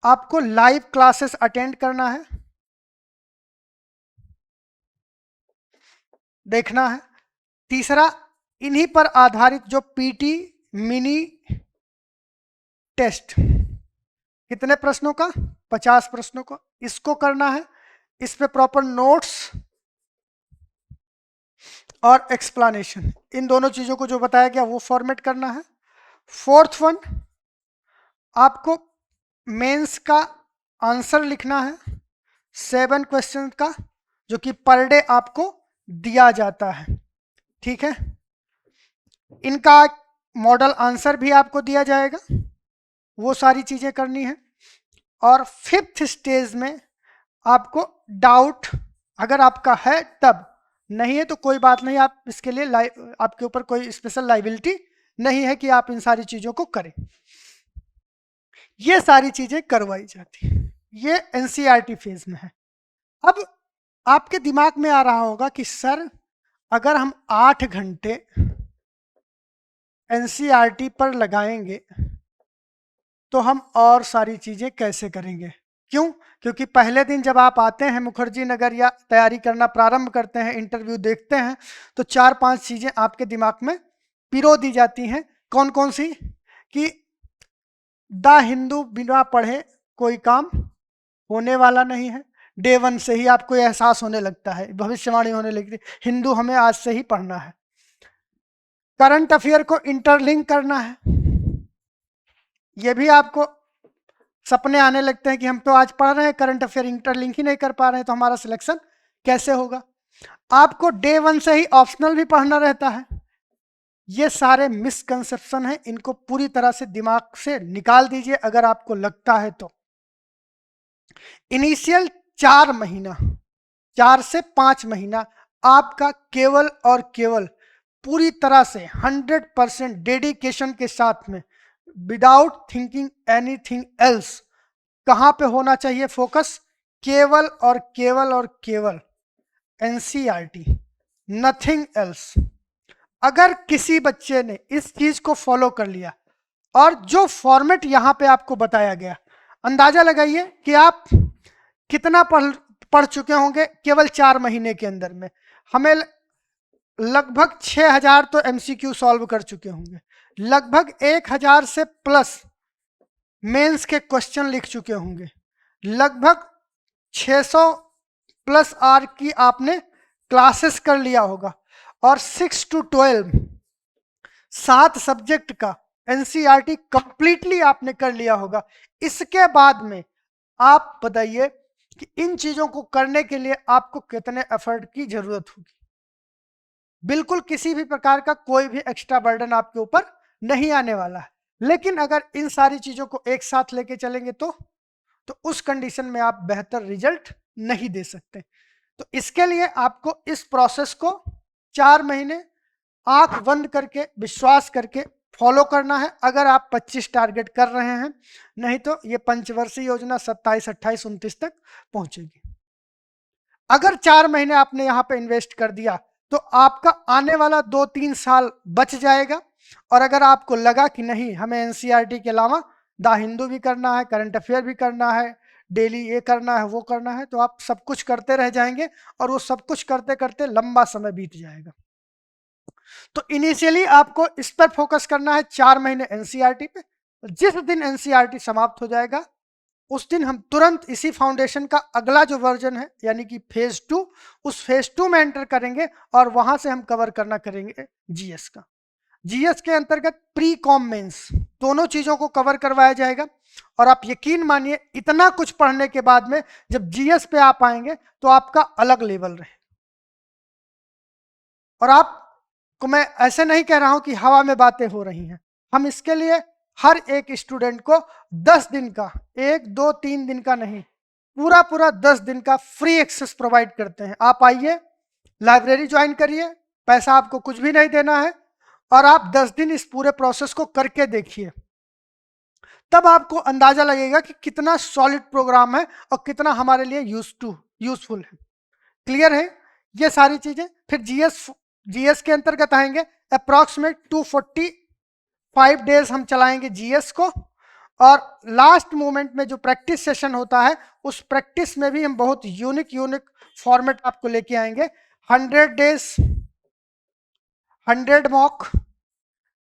आपको लाइव क्लासेस अटेंड करना है, देखना है। तीसरा, इन्हीं पर आधारित जो पीटी मिनी टेस्ट, कितने प्रश्नों का? 50 प्रश्नों का, इसको करना है। इस पे प्रॉपर नोट्स और एक्सप्लेनेशन, इन दोनों चीजों को जो बताया गया वो फॉर्मेट करना है। फोर्थ वन, आपको मेंस का आंसर लिखना है 7 क्वेश्चन का, जो कि पर डे आपको दिया जाता है। ठीक है, इनका मॉडल आंसर भी आपको दिया जाएगा, वो सारी चीजें करनी है। और 5th स्टेज में आपको डाउट अगर आपका है तब, नहीं है तो कोई बात नहीं, आप इसके लिए आपके ऊपर कोई स्पेशल लाइबिलिटी नहीं है कि आप इन सारी चीजों को करें। ये सारी चीजें करवाई जाती है। ये एनसीईआरटी फेज में है। अब आपके दिमाग में आ रहा होगा कि सर अगर हम 8 घंटे एनसीईआरटी पर लगाएंगे तो हम और सारी चीजें कैसे करेंगे? क्यों? क्योंकि पहले दिन जब आप आते हैं मुखर्जी नगर या तैयारी करना प्रारंभ करते हैं, इंटरव्यू देखते हैं, तो 4-5 चीजें आपके दिमाग में पिरो दी जाती हैं। कौन कौन सी? कि द हिंदू बिना पढ़े कोई काम होने वाला नहीं है। डे 1 से ही आपको एहसास होने लगता है, भविष्यवाणी होने लगती है, हिंदू हमें आज से ही पढ़ना है। करंट अफेयर को इंटरलिंक करना है, ये भी आपको सपने आने लगते हैं कि हम तो आज पढ़ रहे हैं, करंट अफेयर इंटरलिंक ही नहीं कर पा रहे हैं, तो हमारा सिलेक्शन कैसे होगा? आपको डे 1 से ही ऑप्शनल भी पढ़ना रहता है। ये सारे मिसकंसेप्शन हैं, इनको पूरी तरह से दिमाग से निकाल दीजिए अगर आपको लगता है तो। इनिशियल 4 महीना, 4 से 5 महीना आपका केवल और केवल पूरी तरह से 100% डेडिकेशन के साथ में, विदाउट थिंकिंग एनीथिंग एल्स, कहां पे होना चाहिए फोकस? केवल और केवल और केवल एनसीईआरटी, नथिंग एल्स। अगर किसी बच्चे ने इस चीज को फॉलो कर लिया और जो फॉर्मेट यहां पे आपको बताया गया, अंदाजा लगाइए कि आप कितना पढ़ चुके होंगे केवल 4 महीने के अंदर में। हमें लगभग 6000 तो एमसीक्यू सॉल्व कर चुके होंगे, लगभग 1000 से प्लस मेंस के क्वेश्चन लिख चुके होंगे, लगभग 600 प्लस आर की आपने क्लासेस कर लिया होगा, और 6 to 12 7 सब्जेक्ट का एनसीईआरटी कंप्लीटली आपने कर लिया होगा। इसके बाद में आप बताइए कि इन चीजों को करने के लिए आपको कितने एफर्ट की जरूरत होगी? बिल्कुल किसी भी प्रकार का कोई भी एक्स्ट्रा बर्डन आपके ऊपर नहीं आने वाला है। लेकिन अगर इन सारी चीजों को एक साथ लेके चलेंगे तो उस कंडीशन में आप बेहतर रिजल्ट नहीं दे सकते। तो इसके लिए आपको इस प्रोसेस को 4 महीने आंख बंद करके विश्वास करके फॉलो करना है, अगर आप 25 टारगेट कर रहे हैं। नहीं तो ये पंचवर्षीय योजना 27, 28, 29 तक पहुंचेगी। अगर 4 महीने आपने यहां पे इन्वेस्ट कर दिया तो आपका आने वाला 2-3 साल बच जाएगा। और अगर आपको लगा कि नहीं, हमें एनसीईआरटी के अलावा द हिंदू भी करना है, करंट अफेयर भी करना है, डेली ये करना है वो करना है, तो आप सब कुछ करते रह जाएंगे और वो सब कुछ करते करते लंबा समय बीत जाएगा। तो इनिशियली आपको इस पर फोकस करना है, 4 महीने एनसीईआरटी पे। जिस दिन एनसीईआरटी समाप्त हो जाएगा उस दिन हम तुरंत इसी फाउंडेशन का अगला जो वर्जन है यानी कि फेज 2, उस फेज 2 में एंटर करेंगे और वहां से हम कवर करना करेंगे जीएस का। जीएस के अंतर्गत प्री कॉम मेंस दोनों चीजों को कवर करवाया जाएगा। और आप यकीन मानिए इतना कुछ पढ़ने के बाद में जब जीएस पे आप आएंगे तो आपका अलग लेवल रहे। और आपको मैं ऐसे नहीं कह रहा हूं कि हवा में बातें हो रही हैं, हम इसके लिए हर एक स्टूडेंट को 10 दिन का, 1, 2, 3 दिन का नहीं, पूरा 10 दिन का फ्री एक्सेस प्रोवाइड करते हैं। आप आइए, लाइब्रेरी ज्वाइन करिए, पैसा आपको कुछ भी नहीं देना है, और आप 10 दिन इस पूरे प्रोसेस को करके देखिए, तब आपको अंदाजा लगेगा कि कितना सॉलिड प्रोग्राम है और कितना हमारे लिए यूजफुल है। क्लियर है ये सारी चीजें? फिर जीएस के अंतर्गत आएंगे, अप्रॉक्सीमेट 245 डेज हम चलाएंगे जीएस को। और लास्ट मोमेंट में जो प्रैक्टिस सेशन होता है, उस प्रैक्टिस में भी हम बहुत यूनिक फॉर्मेट आपको लेके आएंगे। 100 डेज 100 मॉक,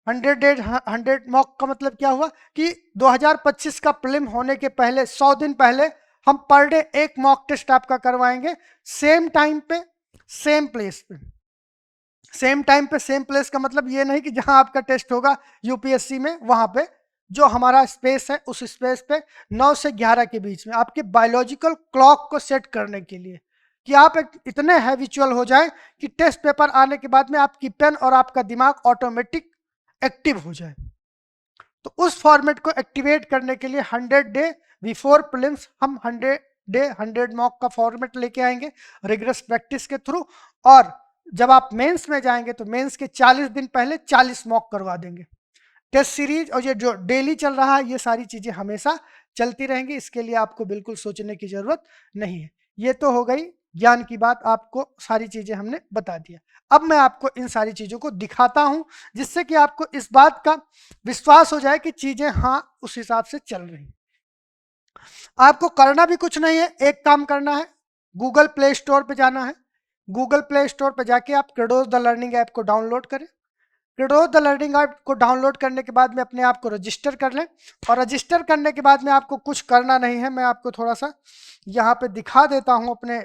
100 डेज 100 मॉक का मतलब क्या हुआ कि 2025 का प्रीलिम होने के पहले 100 दिन पहले हम पर डे एक मॉक टेस्ट आपका करवाएंगे, सेम टाइम पे सेम प्लेस पे। सेम टाइम पे सेम प्लेस का मतलब ये नहीं कि जहां आपका टेस्ट होगा यूपीएससी में, वहां पे जो हमारा स्पेस है उस स्पेस पे 9 से 11 के बीच में आपके बायोलॉजिकल क्लॉक को सेट करने के लिए, कि आप इतने हैबिचुअल हो जाए कि टेस्ट पेपर आने के बाद में आपकी पेन और आपका दिमाग ऑटोमेटिक एक्टिव हो जाए। तो उस फॉर्मेट को एक्टिवेट करने के लिए 100 डे बिफोर प्रीलिम्स हम 100 डे 100 मॉक का फॉर्मेट लेके आएंगे रिगरस प्रैक्टिस के थ्रू। और जब आप मेंस में जाएंगे तो मेंस के 40 दिन पहले 40 मॉक करवा देंगे। टेस्ट सीरीज और ये जो डेली चल रहा है ये सारी चीजें हमेशा चलती रहेंगी, इसके लिए आपको बिल्कुल सोचने की जरूरत नहीं है। ये तो हो गई ज्ञान की बात, आपको सारी चीजें हमने बता दिया। अब मैं आपको इन सारी चीजों को दिखाता हूं जिससे कि आपको इस बात का विश्वास हो जाए कि चीजें हाँ उस हिसाब से चल रही। आपको करना भी कुछ नहीं है, एक काम करना है, गूगल प्ले स्टोर पे जाना है। गूगल प्ले स्टोर पे जाके आप क्रेडोस द लर्निंग ऐप को डाउनलोड करें। क्रेडोस द लर्निंग ऐप को डाउनलोड करने के बाद में अपने आप को रजिस्टर कर लें, और रजिस्टर करने के बाद में आपको कुछ करना नहीं है। मैं आपको थोड़ा सा यहाँ पे दिखा देता हूँ अपने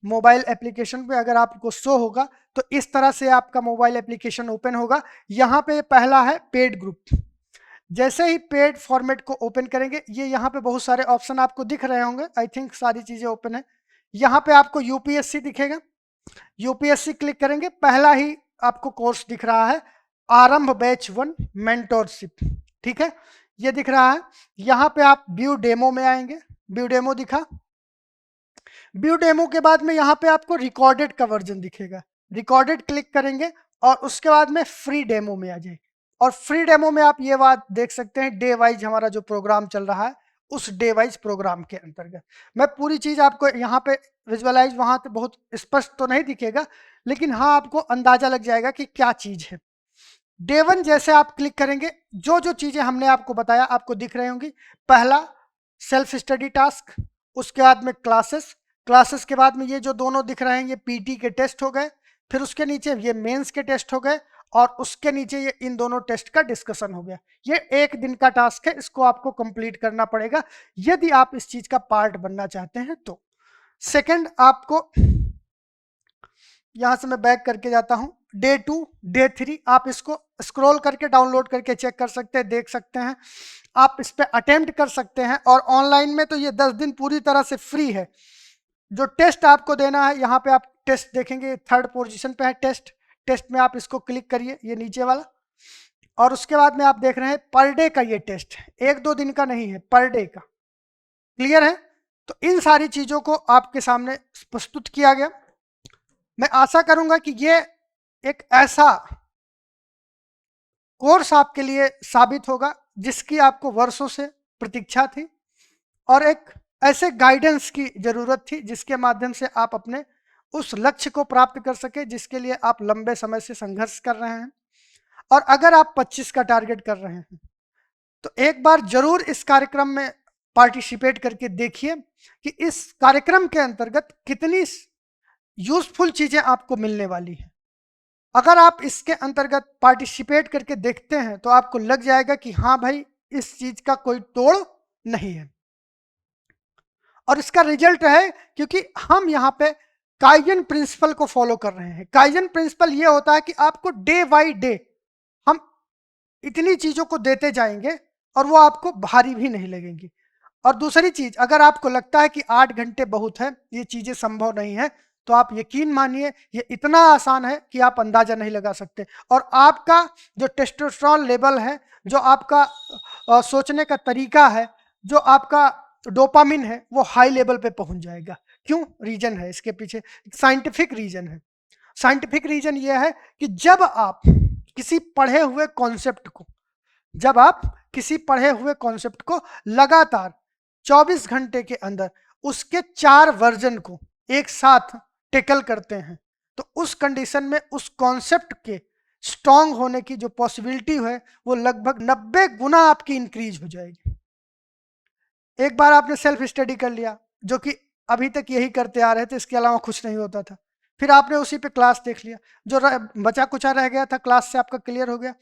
मोबाइल एप्लीकेशन पे, अगर आपको शो होगा तो इस तरह से आपका मोबाइल एप्लीकेशन ओपन होगा। यहाँ पे पहला है पेड ग्रुप। जैसे ही पेड फॉर्मेट को ओपन करेंगे, ये यहाँ पे बहुत सारे ऑप्शन आपको दिख रहे होंगे, आई थिंक सारी चीजें ओपन है। यहाँ पे आपको यूपीएससी दिखेगा, यूपीएससी क्लिक करेंगे, पहला ही आपको कोर्स दिख रहा है, आरंभ बैच 1 मेंटोरशिप, ठीक है, ये दिख रहा है। यहाँ पे आप व्यू डेमो में आएंगे, व्यू डेमो दिखा, व्यू डेमो के बाद में यहाँ पे आपको रिकॉर्डेड का वर्जन दिखेगा, रिकॉर्डेड क्लिक करेंगे और उसके बाद में फ्री डेमो में आ जाए। और फ्री डेमो में आप ये बात देख सकते हैं, डे वाइज हमारा जो प्रोग्राम चल रहा है उस डे वाइज प्रोग्राम के अंतर्गत मैं पूरी चीज आपको यहाँ पे विजुअलाइज, वहां पे बहुत स्पष्ट तो नहीं दिखेगा लेकिन हाँ आपको अंदाजा लग जाएगा कि क्या चीज है। डे 1 जैसे आप क्लिक करेंगे, जो जो चीजें हमने आपको बताया आपको दिख रही होंगी। पहला सेल्फ स्टडी टास्क, उसके बाद में क्लासेस, क्लासेस के बाद में ये जो दोनों दिख रहे हैं ये पीटी के टेस्ट हो गए, फिर उसके नीचे ये मेंस के टेस्ट हो गए, और उसके नीचे ये इन दोनों टेस्ट का डिस्कशन हो गया। ये एक दिन का टास्क है, इसको आपको कंप्लीट करना पड़ेगा यदि आप इस चीज का पार्ट बनना चाहते हैं तो। सेकंड, आपको यहां से मैं बैक करके जाता हूं, डे 2 डे 3 आप इसको स्क्रॉल करके डाउनलोड करके चेक कर सकते हैं, देख सकते हैं, आप इस पे अटेम्प्ट कर सकते हैं। और ऑनलाइन में तो ये 10 दिन पूरी तरह से फ्री है। जो टेस्ट आपको देना है, यहाँ पे आप टेस्ट देखेंगे, थर्ड पोजीशन पे है टेस्ट, टेस्ट में आप इसको क्लिक करिए, ये नीचे वाला, और उसके बाद में आप देख रहे हैं पर डे का ये टेस्ट, 1-2 दिन का नहीं है, पर डे का। क्लियर है? तो इन सारी चीजों को आपके सामने प्रस्तुत किया गया। मैं आशा करूंगा कि ये एक ऐसा कोर्स आपके लिए साबित होगा जिसकी आपको वर्षों से प्रतीक्षा थी, और एक ऐसे गाइडेंस की जरूरत थी जिसके माध्यम से आप अपने उस लक्ष्य को प्राप्त कर सके जिसके लिए आप लंबे समय से संघर्ष कर रहे हैं। और अगर आप 25 का टारगेट कर रहे हैं तो एक बार जरूर इस कार्यक्रम में पार्टिसिपेट करके देखिए कि इस कार्यक्रम के अंतर्गत कितनी यूजफुल चीजें आपको मिलने वाली हैं। अगर आप इसके अंतर्गत पार्टिसिपेट करके देखते हैं तो आपको लग जाएगा कि हाँ भाई, इस चीज का कोई तोड़ नहीं है। और इसका रिजल्ट है क्योंकि हम यहाँ पे काइजन प्रिंसिपल को फॉलो कर रहे हैं। काइजन प्रिंसिपल ये होता है कि आपको डे बाई डे हम इतनी चीजों को देते जाएंगे और वो आपको भारी भी नहीं लगेंगी। और दूसरी चीज, अगर आपको लगता है कि 8 घंटे बहुत है, ये चीजें संभव नहीं है, तो आप यकीन मानिए ये इतना आसान है कि आप अंदाजा नहीं लगा सकते। और आपका जो टेस्टोस्टेरोन लेवल है, जो आपका सोचने का तरीका है, जो आपका डोपामिन है, वो हाई लेवल पे पहुंच जाएगा। क्यों? रीजन है इसके पीछे, साइंटिफिक रीजन है। साइंटिफिक रीजन ये है कि जब आप किसी पढ़े हुए कॉन्सेप्ट को, जब आप किसी पढ़े हुए कॉन्सेप्ट को लगातार 24 घंटे के अंदर उसके 4 वर्जन को एक साथ टेकल करते हैं, तो उस कंडीशन में उस कॉन्सेप्ट के स्ट्रांग होने की जो पॉसिबिलिटी है वो लगभग 90 गुना आपकी इंक्रीज हो जाएगी। एक बार आपने सेल्फ स्टडी कर लिया, जो कि अभी तक यही करते आ रहे थे, इसके अलावा कुछ नहीं होता था, फिर आपने उसी पे क्लास देख लिया, जो बचा कुचा रह गया था क्लास से आपका क्लियर हो गया।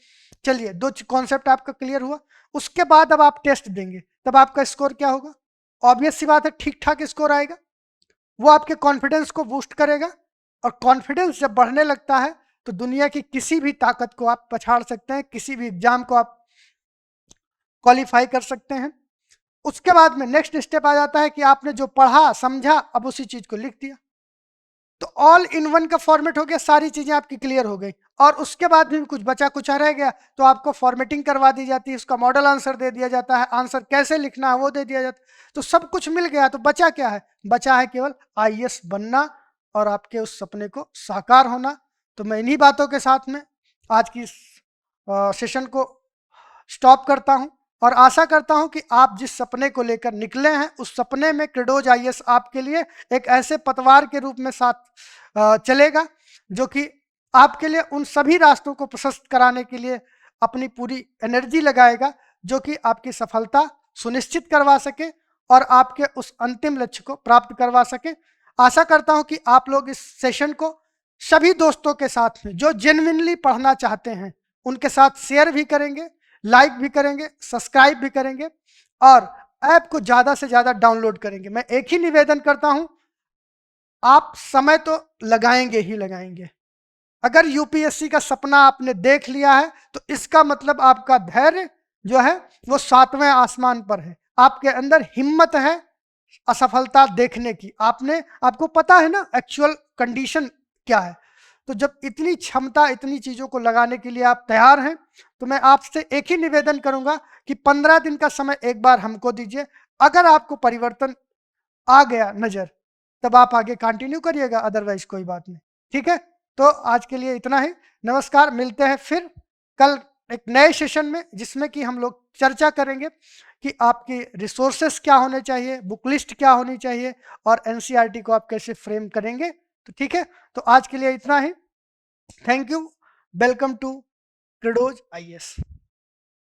चलिए, 2 कॉन्सेप्ट आपका क्लियर हुआ, उसके बाद अब आप टेस्ट देंगे, तब आपका स्कोर क्या होगा? ऑब्वियस सी बात है, ठीक ठाक स्कोर आएगा। वो आपके कॉन्फिडेंस को बूस्ट करेगा, और कॉन्फिडेंस जब बढ़ने लगता है तो दुनिया की किसी भी ताकत को आप पछाड़ सकते हैं, किसी भी एग्जाम को आप क्वालिफाई कर सकते हैं। उसके बाद में नेक्स्ट स्टेप आ जाता है कि आपने जो पढ़ा समझा, अब उसी चीज को लिख दिया, तो ऑल इन वन का फॉर्मेट हो गया, सारी चीजें आपकी क्लियर हो गई। और उसके बाद भी कुछ बचा कुछ रह गया तो आपको फॉर्मेटिंग करवा दी जाती है, उसका मॉडल आंसर दे दिया जाता है, आंसर कैसे लिखना है वो दे दिया जाता है। तो सब कुछ मिल गया, तो बचा क्या है? बचा है केवल आईएएस बनना और आपके उस सपने को साकार होना। तो मैं इन्हीं बातों के साथ में आज की सेशन को स्टॉप करता हूं और आशा करता हूं कि आप जिस सपने को लेकर निकले हैं उस सपने में क्रेडोज आईएएस आपके लिए एक ऐसे पतवार के रूप में साथ चलेगा जो कि आपके लिए उन सभी रास्तों को प्रशस्त कराने के लिए अपनी पूरी एनर्जी लगाएगा जो कि आपकी सफलता सुनिश्चित करवा सके और आपके उस अंतिम लक्ष्य को प्राप्त करवा सके। आशा करता हूं कि आप लोग इस सेशन को सभी दोस्तों के साथ में जो जेन्युइनली पढ़ना चाहते हैं उनके साथ शेयर भी करेंगे, लाइक भी करेंगे, सब्सक्राइब भी करेंगे और ऐप को ज़्यादा से ज़्यादा डाउनलोड करेंगे। मैं एक ही निवेदन करता हूं, आप समय तो लगाएंगे ही लगाएंगे। अगर यूपीएससी का सपना आपने देख लिया है तो इसका मतलब आपका धैर्य जो है वो 7वें आसमान पर है। आपके अंदर हिम्मत है असफलता देखने की। आपको पता है ना एक्चुअल कंडीशन क्या है। तो जब इतनी क्षमता इतनी चीज़ों को लगाने के लिए आप तैयार हैं तो मैं आपसे एक ही निवेदन करूंगा कि 15 दिन का समय एक बार हमको दीजिए। अगर आपको परिवर्तन आ गया नज़र तब आप आगे कंटिन्यू करिएगा, अदरवाइज कोई बात नहीं। ठीक है, तो आज के लिए इतना ही। नमस्कार, मिलते हैं फिर कल एक नए सेशन में जिसमें कि हम लोग चर्चा करेंगे कि आपके रिसोर्सेस क्या होने चाहिए, बुक लिस्ट क्या होनी चाहिए और एनसीईआरटी को आप कैसे फ्रेम करेंगे। तो ठीक है, तो आज के लिए इतना ही। Thank you. Welcome to Credoz IAS.